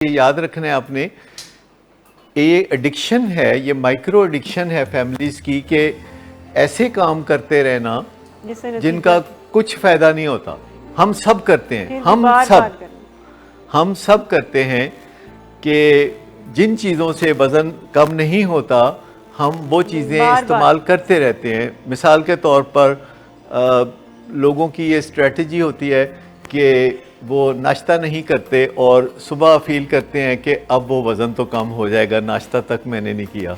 یہ یاد رکھنا ہے آپ نے، یہ ایڈکشن ہے، یہ مائکرو ایڈکشن ہے فیملیز کی، کہ ایسے کام کرتے رہنا جن کا کچھ فائدہ نہیں ہوتا. ہم سب کرتے ہیں، ہم سب کرتے ہیں کہ جن چیزوں سے وزن کم نہیں ہوتا ہم وہ چیزیں استعمال کرتے رہتے ہیں. مثال کے طور پر لوگوں کی یہ اسٹریٹجی ہوتی ہے کہ وہ ناشتہ نہیں کرتے اور صبح فیل کرتے ہیں کہ اب وہ وزن تو کم ہو جائے گا، ناشتہ تک میں نے نہیں کیا.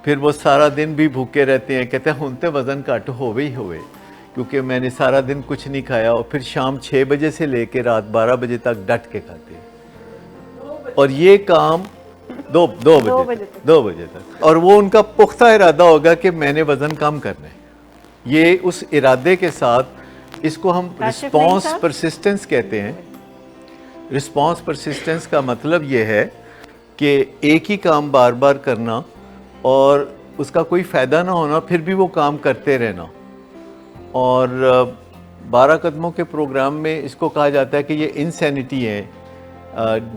پھر وہ سارا دن بھی بھوکے رہتے ہیں، کہتے ہیں ہن تے وزن کٹ ہوئے ہی ہوئے کیونکہ میں نے سارا دن کچھ نہیں کھایا. اور پھر شام 6 بجے سے لے کے رات 12 بجے تک ڈٹ کے کھاتے ہیں. اور یہ کام دو بجے تک، اور وہ ان کا پختہ ارادہ ہوگا کہ میں نے وزن کم کرنا ہے. یہ اس ارادے کے ساتھ، اس کو ہم رسپانس پرسسٹنس کہتے ہیں. رسپانس پرسسٹنس کا مطلب یہ ہے کہ ایک ہی کام بار بار کرنا اور اس کا کوئی فائدہ نہ ہونا، پھر بھی وہ کام کرتے رہنا. اور 12 قدموں کے پروگرام میں اس کو کہا جاتا ہے کہ یہ انسینٹی ہے،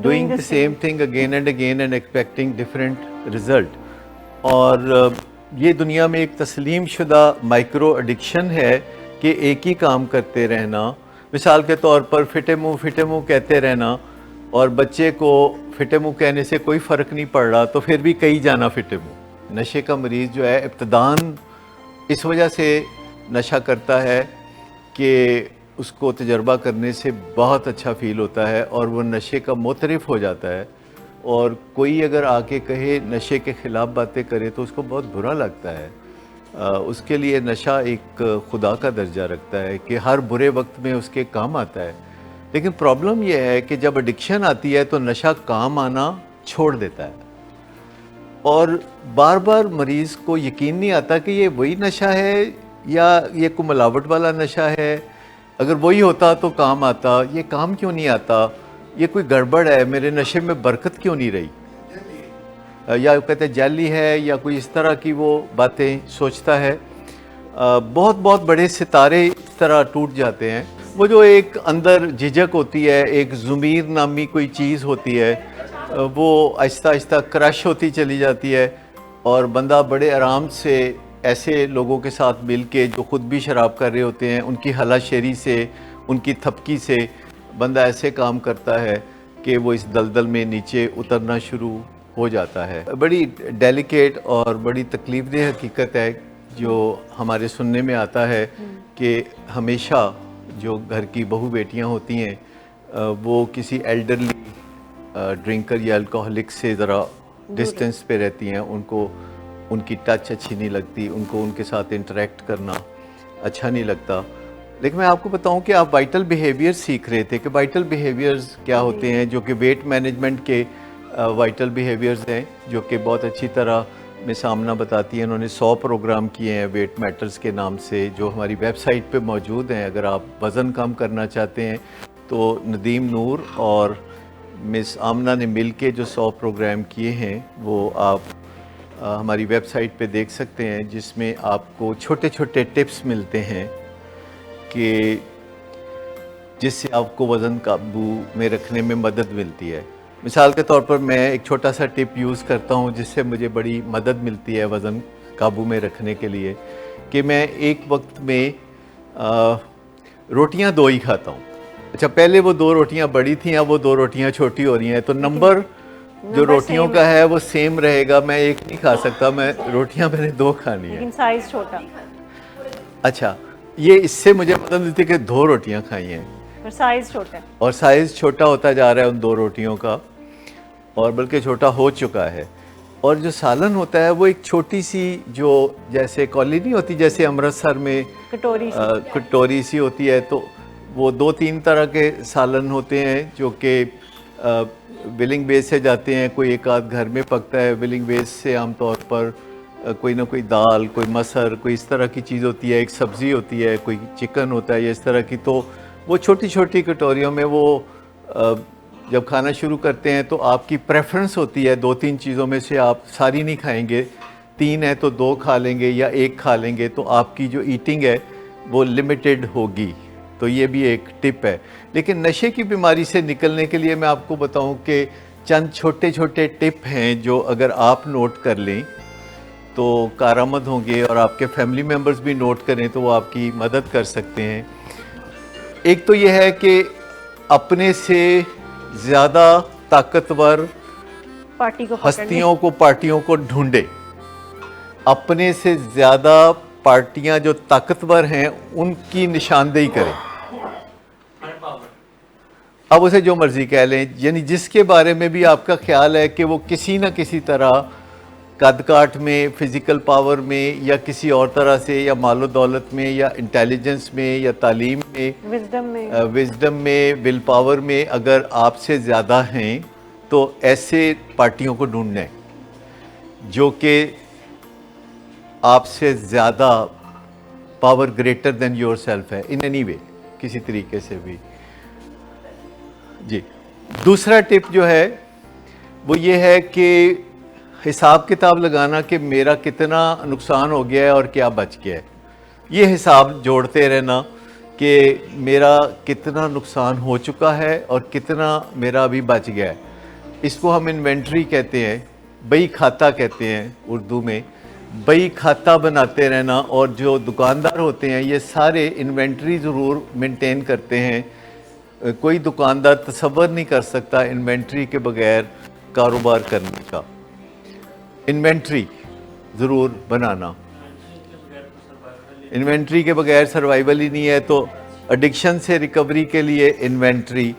doing the same thing again and again and expecting different result. اور یہ دنیا میں ایک تسلیم شدہ مائکرو ایڈکشن ہے کہ ایک ہی کام کرتے رہنا. مثال کے طور پر فٹے منہ کہتے رہنا، اور بچے کو فٹے منہ کہنے سے کوئی فرق نہیں پڑ رہا تو پھر بھی کہیں جانا فٹے منہ. نشے کا مریض جو ہے ابتداً اس وجہ سے نشہ کرتا ہے کہ اس کو تجربہ کرنے سے بہت اچھا فیل ہوتا ہے اور وہ نشے کا معترف ہو جاتا ہے. اور کوئی اگر آ کے کہے نشے کے خلاف باتیں کرے تو اس کو بہت برا لگتا ہے. اس کے لیے نشہ ایک خدا کا درجہ رکھتا ہے کہ ہر برے وقت میں اس کے کام آتا ہے. لیکن پرابلم یہ ہے کہ جب ایڈکشن آتی ہے تو نشہ کام آنا چھوڑ دیتا ہے، اور بار بار مریض کو یقین نہیں آتا کہ یہ وہی نشہ ہے یا یہ کوئی ملاوٹ والا نشہ ہے. اگر وہی ہوتا تو کام آتا، یہ کام کیوں نہیں آتا، یہ کوئی گڑبڑ ہے، میرے نشے میں برکت کیوں نہیں رہی، یا کہتے ہیں جعلی ہے، یا کوئی اس طرح کی وہ باتیں سوچتا ہے. بہت بہت بڑے ستارے اس طرح ٹوٹ جاتے ہیں. وہ جو ایک اندر جھجک ہوتی ہے، ایک ضمیر نامی کوئی چیز ہوتی ہے، وہ آہستہ آہستہ کرش ہوتی چلی جاتی ہے، اور بندہ بڑے آرام سے ایسے لوگوں کے ساتھ مل کے جو خود بھی شراب کر رہے ہوتے ہیں، ان کی ہلا شیری سے، ان کی تھپکی سے بندہ ایسے کام کرتا ہے کہ وہ اس دلدل میں نیچے اترنا شروع ہو جاتا ہے. بڑی ڈیلیکیٹ اور بڑی تکلیف دہ حقیقت ہے جو ہمارے سننے میں آتا ہے کہ ہمیشہ جو گھر کی بہو بیٹیاں ہوتی ہیں وہ کسی ایلڈرلی ڈرنکر یا الکوہلک سے ذرا ڈسٹنس پہ رہتی ہیں. ان کو ان کی ٹچ اچھی نہیں لگتی، ان کو ان کے ساتھ انٹریکٹ کرنا اچھا نہیں لگتا. لیکن میں آپ کو بتاؤں کہ آپ وائٹل بیہیویئر سیکھ رہے تھے کہ وائٹل بیہیویئرز کیا ہوتے ہیں، جو کہ ویٹ مینجمنٹ کے وائٹل بیہیویئرز ہیں، جو کہ بہت اچھی طرح میں سامنا بتاتی ہیں. انہوں نے 100 پروگرام کیے ہیں ویٹ میٹرز کے نام سے، جو ہماری ویب سائٹ پہ موجود ہیں. اگر آپ وزن کم کرنا چاہتے ہیں تو ندیم نور اور مس آمنہ نے مل کے جو 100 پروگرام کیے ہیں وہ آپ ہماری ویب سائٹ پہ دیکھ سکتے ہیں، جس میں آپ کو چھوٹے چھوٹے ٹپس ملتے ہیں کہ جس سے آپ کو وزن قابو میں رکھنے میں مدد ملتی ہے. مثال کے طور پر میں ایک چھوٹا سا ٹپ یوز کرتا ہوں جس سے مجھے بڑی مدد ملتی ہے وزن قابو میں رکھنے کے لیے، کہ میں ایک وقت میں روٹیاں 2 ہی کھاتا ہوں. اچھا، پہلے وہ 2 روٹیاں بڑی تھیں، اب وہ 2 روٹیاں چھوٹی ہو رہی ہیں، تو نمبر جو روٹیوں کا ہے وہ سیم رہے گا. میں ایک نہیں کھا سکتا، میں روٹیاں میں نے 2 کھانی ہیں، لیکن سائز چھوٹا. اچھا، یہ اس سے مجھے مدد ملتی ہے کہ 2 روٹیاں کھائی ہیں، اور سائز چھوٹا ہے، اور سائز چھوٹا ہوتا جا رہا ہے ان 2 روٹیوں کا، اور بلکہ چھوٹا ہو چکا ہے. اور جو سالن ہوتا ہے وہ ایک چھوٹی سی، جو جیسے کولی نہیں ہوتی، جیسے امرتسر میں کٹوری سی ہوتی ہے، تو وہ 2-3 طرح کے سالن ہوتے ہیں جو کہ ولنگ بیس سے جاتے ہیں. کوئی ایک آدھ گھر میں پکتا ہے ولنگ بیس سے، عام طور پر کوئی نہ کوئی دال، کوئی مسر، کوئی اس طرح کی چیز ہوتی ہے، ایک سبزی ہوتی ہے، کوئی چکن ہوتا ہے، یا اس طرح کی. تو وہ چھوٹی چھوٹی کٹوریوں میں وہ جب کھانا شروع کرتے ہیں تو آپ کی پریفرنس ہوتی ہے 2-3 چیزوں میں سے آپ ساری نہیں کھائیں گے، 3 ہے تو 2 کھا لیں گے یا 1 کھا لیں گے، تو آپ کی جو ایٹنگ ہے وہ لمیٹڈ ہوگی. تو یہ بھی ایک ٹپ ہے. لیکن نشے کی بیماری سے نکلنے کے لیے میں آپ کو بتاؤں کہ چند چھوٹے چھوٹے ٹپ ہیں جو اگر آپ نوٹ کر لیں تو کارآمد ہوں گے، اور آپ کے فیملی ممبرز بھی نوٹ کریں تو وہ آپ کی مدد کر سکتے ہیں۔ ایک تو یہ ہے کہ اپنے سے زیادہ طاقتور ہستیوں کو، پارٹیوں کو ڈھونڈے، اپنے سے زیادہ پارٹیاں جو طاقتور ہیں ان کی نشاندہی کریں، اب اسے جو مرضی کہہ لیں، یعنی جس کے بارے میں بھی آپ کا خیال ہے کہ وہ کسی نہ کسی طرح قد کاٹ میں، فزیکل پاور میں، یا کسی اور طرح سے، یا مال و دولت میں، یا انٹیلیجنس میں، یا تعلیم میں، وزڈم میں، ول پاور میں اگر آپ سے زیادہ ہیں تو ایسے پارٹیوں کو ڈھونڈنا ہے جو کہ آپ سے زیادہ power greater than your self ہے، ان اینی وے، کسی طریقے سے بھی۔ جی، دوسرا ٹپ جو ہے وہ یہ ہے کہ حساب کتاب لگانا کہ میرا کتنا نقصان ہو گیا ہے اور کیا بچ گیا ہے، یہ حساب جوڑتے رہنا کہ میرا کتنا نقصان ہو چکا ہے اور کتنا میرا ابھی بچ گیا ہے۔ اس کو ہم انوینٹری کہتے ہیں، بئی کھاتا کہتے ہیں اردو میں، بئی کھاتا بناتے رہنا۔ اور جو دکاندار ہوتے ہیں یہ سارے انوینٹری ضرور مینٹین کرتے ہیں، کوئی دکاندار تصور نہیں کر سکتا انوینٹری کے بغیر کاروبار کرنے کا۔ انوینٹری ضرور بنانا، انوینٹری کے بغیر سروائیول ہی نہیں ہے۔ تو ایڈکشن سے ریکوری کے لیے انوینٹری،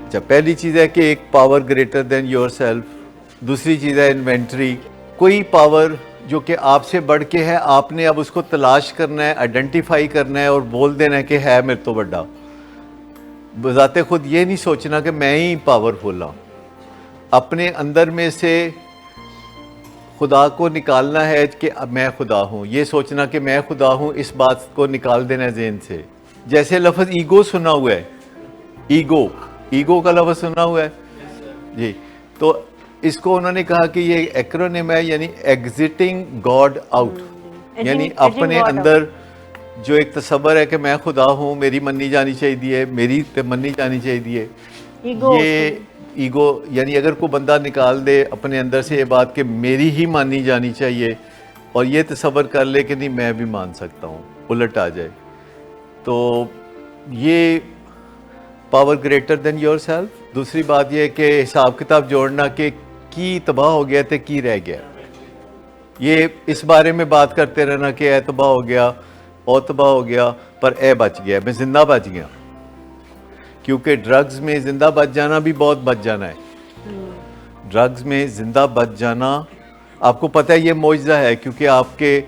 اچھا پہلی چیز ہے کہ ایک power greater than your self, دوسری چیز ہے انوینٹری، کوئی پاور جو کہ آپ سے بڑھ کے ہے، آپ نے اب اس کو تلاش کرنا ہے، آئیڈینٹیفائی کرنا ہے اور بول دینا ہے کہ ہے میرے تو بڑا، بذات خود یہ نہیں سوچنا کہ میں ہی پاورفل ہوں۔ اپنے اندر میں سے خدا کو نکالنا ہے کہ اب میں خدا ہوں، یہ سوچنا کہ میں خدا ہوں، اس بات کو نکال دینا ہے ذہن سے۔ جیسے لفظ ایگو سنا ہوا ہے، ایگو کا لفظ سنا ہوا ہے جی، تو اس کو انہوں نے کہا کہ یہ ایکرونیم ہے، یعنی ایگزٹنگ گاڈ آؤٹ، یعنی اپنے اندر جو ایک تصور ہے کہ میں خدا ہوں، میری منی جانی چاہیے، میری منی جانی چاہیے، یہ ایگو، یعنی اگر کوئی بندہ نکال دے اپنے اندر سے یہ بات کہ میری ہی مانی جانی چاہیے، اور یہ تصور کر لے کہ نہیں میں بھی مان سکتا ہوں، الٹ آ جائے، تو یہ power greater than your self. دوسری بات یہ ہے کہ حساب کتاب جوڑنا کہ کی تباہ ہو گیا تو کی رہ گیا، یہ اس بارے میں بات کرتے رہنا کہ اے تباہ ہو گیا، او تباہ ہو گیا، پر اے بچ گیا، میں زندہ بچ گیا، کیونکہ ڈرگز میں زندہ بچ جانا بھی بہت بچ جانا ہے۔ ڈرگز میں زندہ بچ جانا، آپ کو پتہ ہے یہ معجزہ ہے، کیونکہ آپ کے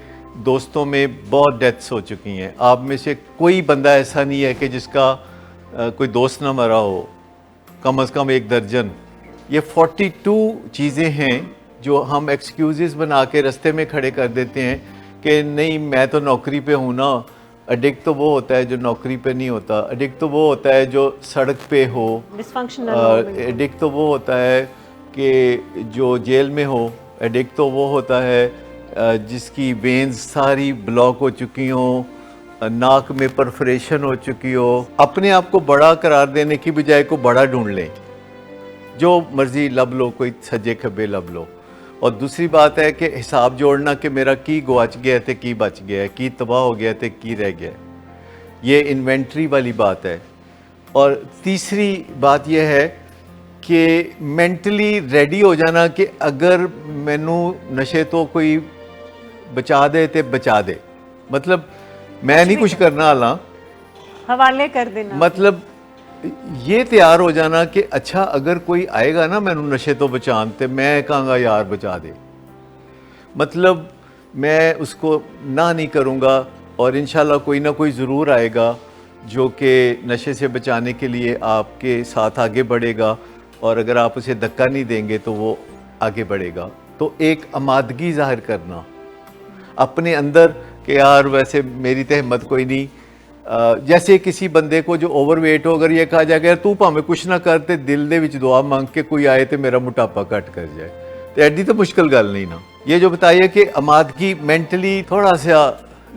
دوستوں میں بہت ڈیتھس ہو چکی ہیں، آپ میں سے کوئی بندہ ایسا نہیں ہے کہ جس کا کوئی دوست نہ مرا ہو، کم از کم 1 درجن۔ یہ 42 چیزیں ہیں جو ہم ایکسکیوزز بنا کے رستے میں کھڑے کر دیتے ہیں کہ نہیں میں تو نوکری پہ ہوں نا۔ ایڈکٹ تو وہ ہوتا ہے جو نوکری پہ نہیں ہوتا، ایڈکٹ تو وہ ہوتا ہے جو سڑک پہ ہو، ایڈکٹ تو وہ ہوتا ہے کہ جو جیل میں ہو، ایڈکٹ تو وہ ہوتا ہے جس کی وینز ساری بلاک ہو چکی ہوں، ناک میں پرفریشن ہو چکی ہو۔ اپنے آپ کو بڑا قرار دینے کی بجائے کو بڑا ڈھونڈ لیں، جو مرضی لب لو، کوئی سجے کھبے لب لو۔ اور دوسری بات ہے کہ حساب جوڑنا کہ میرا کی گواچ گیا تے کی بچ گیا، کی تباہ ہو گیا تے کی رہ گیا، یہ انوینٹری والی بات ہے۔ اور تیسری بات یہ ہے کہ مینٹلی ریڈی ہو جانا کہ اگر مینوں نشے تو کوئی بچا دے تے بچا دے، مطلب میں نہیں کچھ کرنا حالاں، حوالے کر دینا، مطلب یہ تیار ہو جانا کہ اچھا اگر کوئی آئے گا نا مینوں نشے تو بچان تے میں کہاں گا یار بچا دے، مطلب میں اس کو نہ نہیں کروں گا، اور انشاءاللہ کوئی نہ کوئی ضرور آئے گا جو کہ نشے سے بچانے کے لیے آپ کے ساتھ آگے بڑھے گا، اور اگر آپ اسے دھکا نہیں دیں گے تو وہ آگے بڑھے گا۔ تو ایک آمادگی ظاہر کرنا اپنے اندر کہ یار ویسے میری تو ہمت کوئی نہیں، جیسے کسی بندے کو جو اوور ویٹ ہو، اگر یہ کہا جائے کہ یار تو پاویں کچھ نہ کرتے دل دے وچ دعا مانگ کے کوئی آئے تو میرا موٹاپا کٹ کر جائے، تو ایڈی تو مشکل گل نہیں نا۔ یہ جو بتائیے کہ آمادگی مینٹلی تھوڑا سا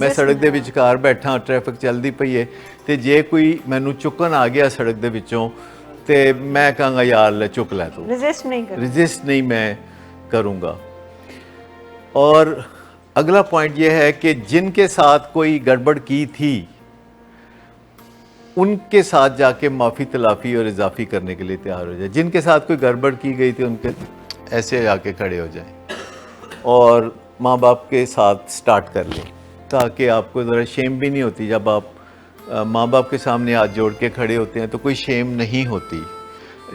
ਮੈਂ ਸੜਕ ਦੇ ਵਿਚਕਾਰ ਬੈਠਾ, ਟ੍ਰੈਫਿਕ ਚੱਲਦੀ ਪਈ ਹੈ ਤੇ ਜੇ ਕੋਈ ਮੈਨੂੰ ਚੁੱਕਣ ਆ ਗਿਆ ਸੜਕ ਦੇ ਵਿੱਚੋਂ ਤੇ ਮੈਂ ਕਹਾਂਗਾ ਯਾਰ ਲੈ ਚੁੱਕ ਲੈ ਤੂੰ, رجسٹ نہیں میں کروں گا. اور اگلا پوائنٹ یہ ہے کہ جن کے ساتھ کوئی گڑبڑ کی تھی ان کے ساتھ جا کے معافی تلافی اور اضافی کرنے کے لیے تیار ہو جائے. جن کے ساتھ کوئی گڑبڑ کی گئی تھی ان کے ایسے جا کے کھڑے ہو جائیں اور ماں باپ کے ساتھ سٹارٹ کر لیں تاکہ آپ کو ذرا شیم بھی نہیں ہوتی. جب آپ ماں باپ کے سامنے ہاتھ جوڑ کے کھڑے ہوتے ہیں تو کوئی شیم نہیں ہوتی.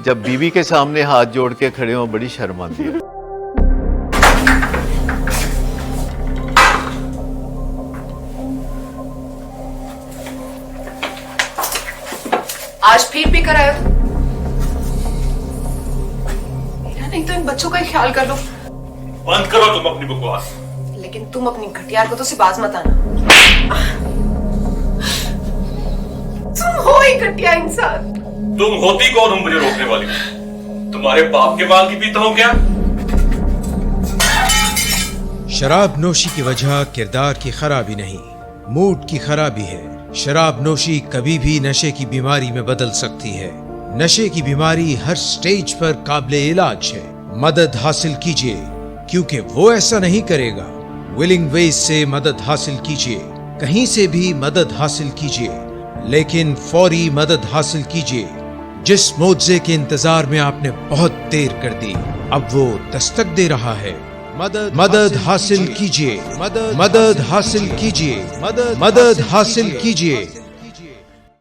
جب بیوی کے سامنے ہاتھ جوڑ کے کھڑے ہوں بڑی شرم آتی ہے. آج پھر بھی کرایا میرا نہیں تو ان بچوں کا ہی خیال کر لو. بند کرو تم اپنی بکواس. لیکن تم اپنی گھٹیا حرکتوں سے باز مت آنا. تم ہو ہی گھٹیا انسان. تم ہوتی کون ہو مجھے روکنے والی؟ تمہارے باپ کے مال کی پیتا ہوں کیا؟ شراب نوشی کی وجہ کردار کی خرابی نہیں، موڈ کی خرابی ہے. شراب نوشی کبھی بھی نشے کی بیماری میں بدل سکتی ہے. نشے کی بیماری ہر سٹیج پر قابل علاج ہے. مدد حاصل کیجیے کیونکہ وہ ایسا نہیں کرے گا. ولنگ ویز سے مدد حاصل کیجیے، کہیں سے بھی مدد حاصل کیجیے، لیکن فوری مدد حاصل کیجیے. جس معجزے کے انتظار میں آپ نے بہت دیر کر دی اب وہ دستک دے رہا ہے. مدد حاصل کیجیے، مدد حاصل کیجیے، مدد حاصل کیجیے.